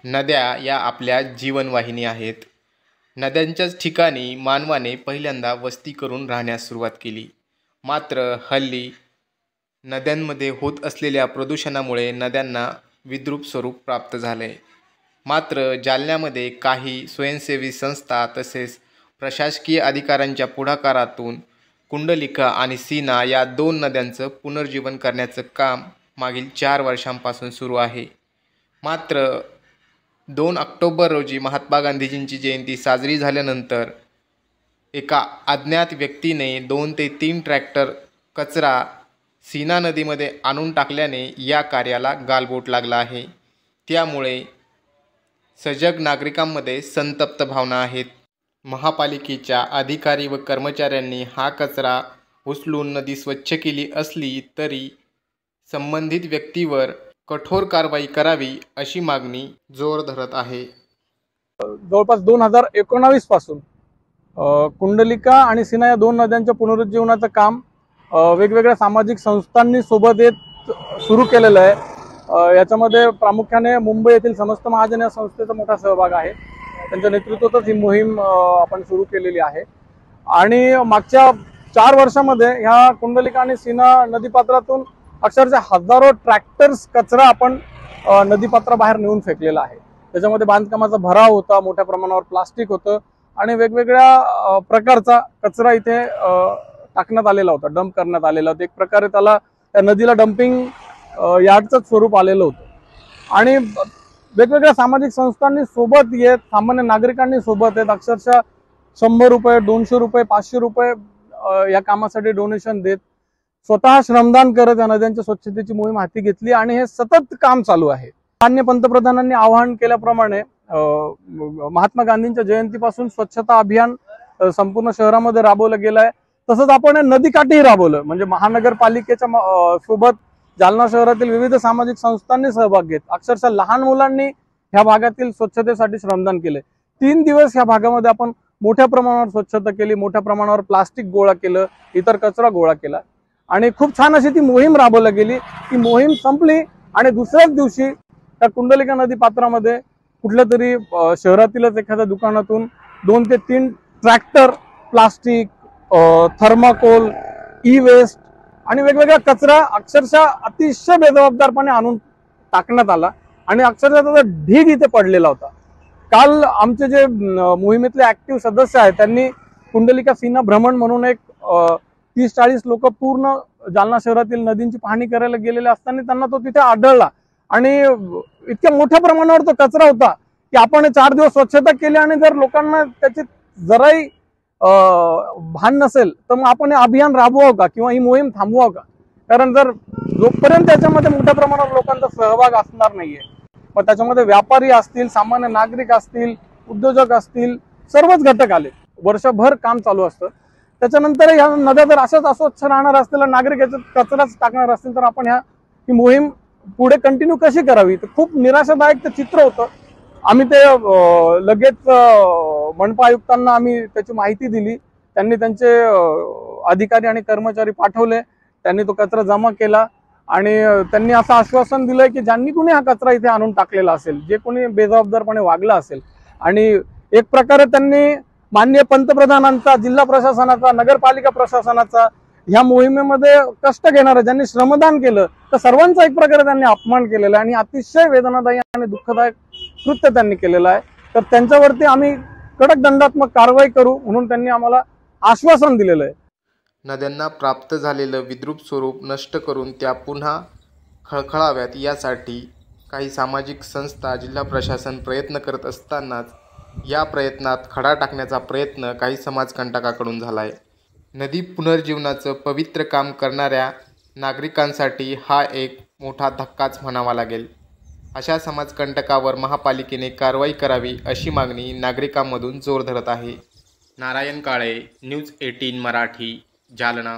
नद्या या आपल्या जीवनवाहिनी आहेत. नद्यांच्याच ठिकाणी मानवाने पहिल्यांदा वस्ती करून राहण्यास सुरुवात केली. मात्र हल्ली नद्यांमध्ये होत असलेल्या प्रदूषणामुळे नद्यांना विद्रूप स्वरूप प्राप्त झाले. मात्र जालन्यामध्ये काही स्वयंसेवी संस्था तसेच प्रशासकीय अधिकाऱ्यांच्या पुढाकारातून कुंडलिका आणि सीना या 2 नद्यांचं पुनर्जीवन करण्याचं काम मागील 4 वर्षांपासून सुरू आहे. मात्र 2 ऑक्टोबर रोजी महात्मा गांधीजींची जयंती साजरी झाल्यानंतर एका अज्ञात व्यक्तीने 2 ते 3 ट्रॅक्टर कचरा सीना नदीमध्ये आणून टाकल्याने या कार्याला गालबोट लागला आहे. त्यामुळे सजग नागरिकांमध्ये संतप्त भावना आहेत. महापालिकेच्या अधिकारी व कर्मचाऱ्यांनी हा कचरा उचलून नदी स्वच्छ केली असली तरी संबंधित व्यक्तीवर कठोर कारवाई करावी अशी मागणी जोर धरत आहे. जवळपास 2019 पासून कुंडलिका आणि सीना या 2 नद्यांच्या पुनरुज्जीवनाचं काम वेगवेगळ्या सामाजिक संस्थांनी सोबत येत सुरू केलेलं आहे. याच्यामध्ये प्रामुख्याने मुंबई येथील समस्त महाजन या संस्थेचा मोठा सहभाग आहे. त्यांच्या नेतृत्वातच ही मोहीम आपण सुरू केलेली आहे. आणि मागच्या 4 वर्षामध्ये ह्या कुंडलिका आणि सीना नदीपात्रातून अक्षरशः हजारो ट्रॅक्टर्स कचरा आपण नदीपात्राबाहेर नेऊन फेकलेला आहे. त्याच्यामध्ये बांधकामाचा भराव होता, मोठ्या प्रमाणावर प्लास्टिक होतं आणि वेगवेगळ्या प्रकारचा कचरा इथे टाकण्यात आलेला होता, डंप करण्यात आलेला होता. एक प्रकारे त्याला त्या नदीला डम्पिंग यार्डचंच स्वरूप आलेलं होतं. आणि वेगवेगळ्या सामाजिक संस्थांनी सोबत येत, सामान्य नागरिकांनी सोबत येत अक्षरशः 100 रुपये, 200 रुपये, 500 रुपये या कामासाठी डोनेशन देत स्वतः श्रमदान करत या नद्यांच्या स्वच्छतेची मोहीम हाती घेतली आणि हे सतत काम चालू आहे. माननीय पंतप्रधानांनी आवाहन केल्याप्रमाणे महात्मा गांधींच्या जयंतीपासून स्वच्छता अभियान संपूर्ण शहरामध्ये राबवलं गेलं आहे. तसंच आपण नदीकाठीही राबवलं. म्हणजे महानगरपालिकेच्या सोबत जालना शहरातील विविध सामाजिक संस्थांनी सहभाग घेत अक्षरशः लहान मुलांनी ह्या भागातील स्वच्छतेसाठी श्रमदान केले. 3 दिवस ह्या भागामध्ये आपण मोठ्या प्रमाणावर स्वच्छता केली, मोठ्या प्रमाणावर प्लास्टिक गोळा केलं, इतर कचरा गोळा केला आणि खूप छान अशी ती मोहीम राबवली गेली. ती मोहीम संपली आणि दुसऱ्याच दिवशी त्या कुंडलिका नदी पात्रामध्ये कुठल्या तरी शहरातीलच एखाद्या दुकानातून 2 ते 3 tractor plastic, thermocol, e waste आणि वेगवेगळा कचरा अक्षरशः अतिशय बेजबाबदारपणे आणून टाकण्यात आला आणि अक्षरशः त्याचा ढीग इथे पडलेला होता. काल आमचे जे मोहिमेतले ऍक्टिव्ह सदस्य आहेत त्यांनी कुंडलिका सीना भ्रमण म्हणून एक 30-40 लोक पूर्ण जालना शहरातील नदींची पाहणी करायला गेलेले असताना त्यांना तो तिथे आढळला आणि इतक्या मोठ्या प्रमाणावर तो कचरा होता की आपण 4 दिवस स्वच्छता केली आणि जर लोकांना त्याची जराही भान नसेल तर मग आपण हे अभियान राबवावं का किंवा ही मोहीम थांबवावं का? कारण जर जोपर्यंत त्याच्यामध्ये मोठ्या प्रमाणावर लोकांचा सहभाग असणार नाहीये, मग त्याच्यामध्ये व्यापारी असतील, सामान्य नागरिक असतील, उद्योजक असतील, सर्वच घटक आले, वर्षभर काम चालू असतं. त्याच्यानंतर ह्या नद्या जर अशाच अस्वच्छ राहणार असतील, नागरिक याच्यात कचराच टाकणार असतील तर आपण ही मोहीम पुढे कंटिन्यू कशी करावी? तर खूप निराशादायक ते चित्र होतं. आम्ही ते लगेच मनपा आयुक्तांना आम्ही त्याची माहिती दिली. त्यांनी त्यांचे अधिकारी आणि कर्मचारी पाठवले. त्यांनी तो कचरा जमा केला आणि त्यांनी असं आश्वासन दिलंय की ज्यांनी कोणी हा कचरा इथे आणून टाकलेला असेल, जे कोणी बेजबाबदारपणे वागला असेल आणि एक प्रकारे त्यांनी माननीय पंतप्रधानांचा, जिल्हा प्रशासनाचा, नगरपालिका प्रशासनाचा ह्या मोहिमेमध्ये कष्ट घेणारे ज्यांनी श्रमदान केलं तर सर्वांचा एक प्रकारे त्यांनी अपमान केलेला आहे आणि अतिशय वेदनादायी आणि दुःखदायक कृत्य त्यांनी केलेलं आहे. तर त्यांच्यावरती आम्ही कडक दंडात्मक कारवाई करू म्हणून त्यांनी आम्हाला आश्वासन दिलेलं आहे. नद्यांना प्राप्त झालेलं विद्रूप स्वरूप नष्ट करून त्या पुन्हा खळखळाव्यात यासाठी काही सामाजिक संस्था, जिल्हा प्रशासन प्रयत्न करत असतानाच या प्रयत्नात खडा टाकण्याचा प्रयत्न काही समाजकंटकाकडून झाला आहे. नदी पुनर्जीवनाचं पवित्र काम करणाऱ्या नागरिकांसाठी हा एक मोठा धक्काच म्हणावा लागेल. अशा समाजकंटकावर महापालिकेने कारवाई करावी अशी मागणी नागरिकांमधून जोर धरत आहे. नारायण काळे, न्यूज 18 मराठी, जालना.